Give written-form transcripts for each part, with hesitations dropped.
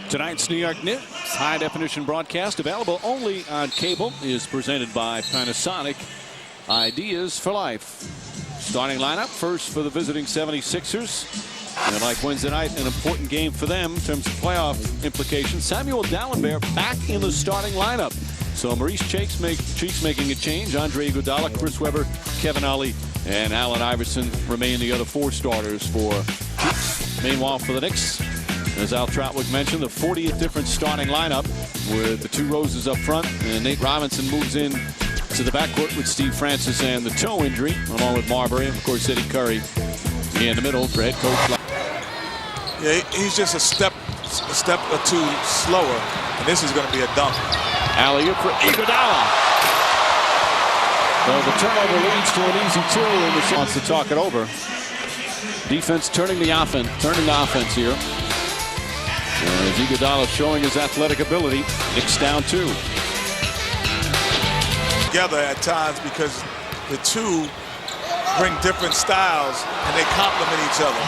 Tonight's New York Knicks high-definition broadcast, available only on cable, is presented by Panasonic. Ideas for life. Starting lineup first for the visiting 76ers. And like Wednesday night, an important game for them in terms of playoff implications. Samuel Dallenberg back in the starting lineup. So Maurice Cheeks making a change. Andre Iguodala, Chris Webber, Kevin Ollie, and Allen Iverson remain the other four starters for Cheeks. Meanwhile, for the Knicks, as Al Troutwick mentioned, the 40th different starting lineup with the two Roses up front. And Nate Robinson moves in to the backcourt with Steve Francis and the toe injury, along with Marbury, and of course Eddie Curry in the middle for head coach. Yeah, he's just a step or two slower, and this is going to be a dunk. Alley-oop for Iguodala. So the turnover leads to an easy two, and the wants to talk it over. Defense turning the offense here. As Iguodala showing his athletic ability. Knicks down two. Together at times because the two bring different styles and they complement each other.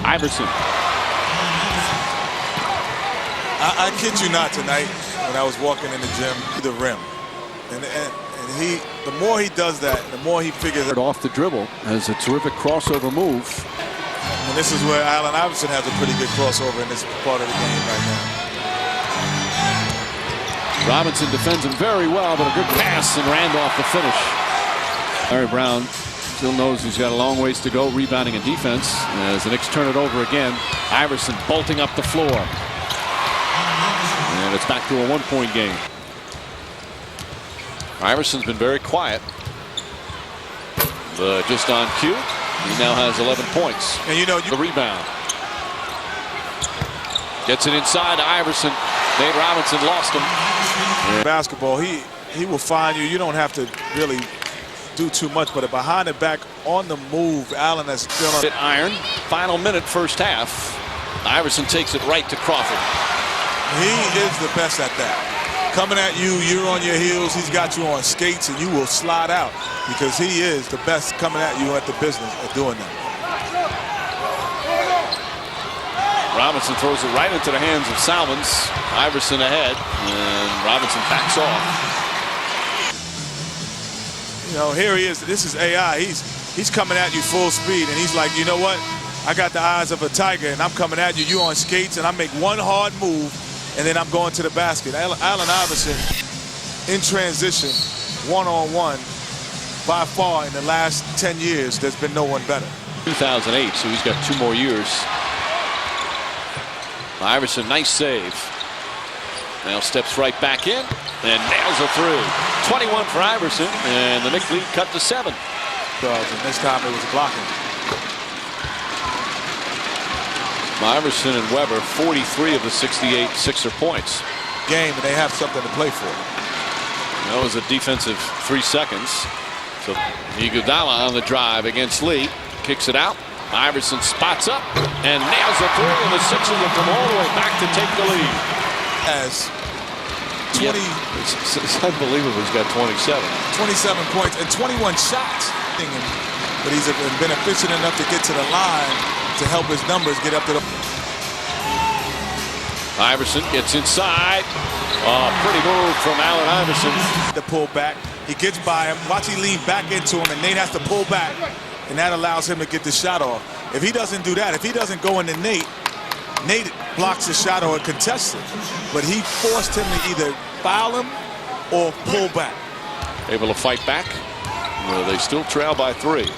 Iverson. I kid you not, tonight when I was walking in the gym, the rim, and he, the more he does that, the more he figures it off the dribble. Has a terrific crossover move. And this is where Allen Iverson has a pretty good crossover in this part of the game right now. Robinson defends him very well, but a good pass, and Randolph the finish. Larry Brown still knows he's got a long ways to go rebounding and defense as the Knicks turn it over again. Iverson bolting up the floor. And it's back to a one-point game. Iverson's been very quiet. Just on cue, he now has 11 points. And you know, the rebound. Gets it inside to Iverson. Nate Robinson lost him. Basketball, he will find you. You don't have to really do too much, but behind the back on the move, Allen has still on. Iron. Final minute, first half. Iverson takes it right to Crawford. He is the best at that. Coming at you, you're on your heels. He's got you on skates, and you will slide out because he is the best coming at you at the business of doing that. Robinson throws it right into the hands of Salmons. Iverson ahead, and Robinson backs off. You know, here he is. This is AI. He's coming at you full speed, and he's like, you know what? I got the eyes of a tiger, and I'm coming at you. You on skates, and I make one hard move, and then I'm going to the basket. Allen Iverson in transition, one-on-one, by far in the last 10 years, there's been no one better. 2008, so he's got 2 more years. Iverson, nice save. Now steps right back in and nails it through. 21 for Iverson, and the Knicks lead cut to 7. And this time it was blocking. Iverson and Webber, 43 of the 68 Sixer points. Game, and they have something to play for. That was a defensive 3 seconds. So Iguodala on the drive against Lee. Kicks it out. Iverson spots up and nails a three, and the Sixers will come all the way back to take the lead. As 20, it's unbelievable. He's got 27 points and 21 shots. But he's been efficient enough to get to the line to help his numbers get up to the. Iverson gets inside. Pretty move from Allen Iverson. The pull back. He gets by him. Watch he lean back into him, and Nate has to pull back. And that allows him to get the shot off. If he doesn't do that, if he doesn't go into Nate blocks the shot or contests it. But he forced him to either foul him or pull back. Able to fight back. Well, they still trail by 3.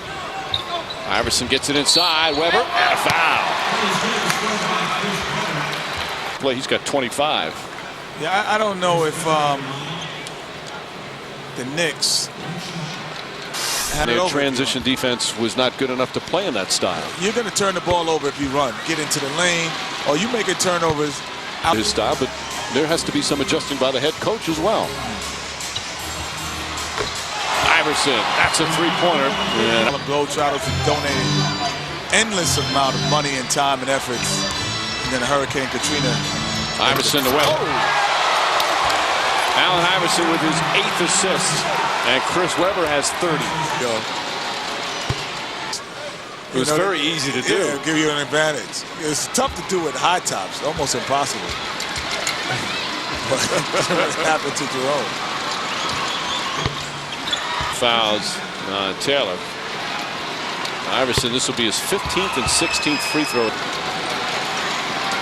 Iverson gets it inside. Webber, and a foul. Play, he's got 25. Yeah, I don't know if the Knicks. Their transition defense was not good enough to play in that style. You're going to turn the ball over if you run, get into the lane, or you make it turnovers. His style, but there has to be some adjusting by the head coach as well. Iverson, that's a three-pointer. Yeah. Globetrotters have donated endless amount of money and time and efforts. And then Hurricane Katrina. Iverson to Webber. Allen Iverson with his 8th assist. And Chris Webber has 30. It was very easy to do. Yeah, give you an advantage. It's tough to do with high tops, almost impossible. But it happened to Jerome. Fouls Taylor. Iverson, this will be his 15th and 16th free throw.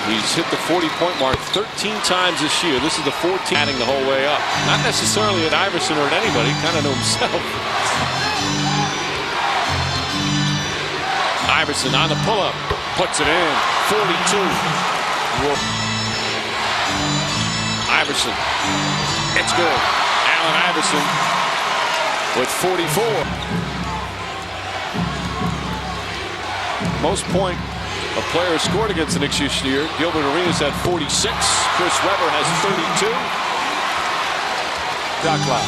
He's hit the 40-point mark 13 times this year. This is the 14th, adding the whole way up. Not necessarily at Iverson or at anybody, kind of know himself. Iverson on the pull-up, puts it in, 42. Whoa. Iverson, it's good. Allen Iverson with 44. Most point a player scored against the Knicks this year. Gilbert Arenas had 46. Chris Webber has 32. Shot clock.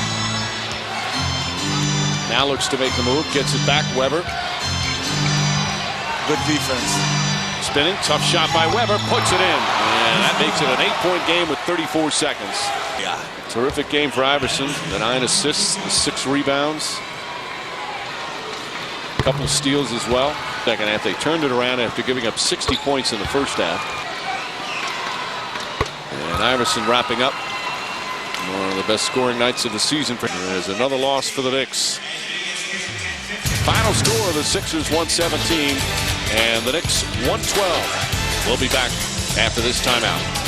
Now looks to make the move. Gets it back. Webber. Good defense. Spinning. Tough shot by Webber. Puts it in. And that makes it an 8-point game with 34 seconds. Yeah. Terrific game for Iverson. The 9 assists, the 6 rebounds. A couple of steals as well. Second half, they turned it around after giving up 60 points in the first half. And Iverson wrapping up one of the best scoring nights of the season. There's another loss for the Knicks. Final score of the Sixers 117 and the Knicks 112. We'll be back after this timeout.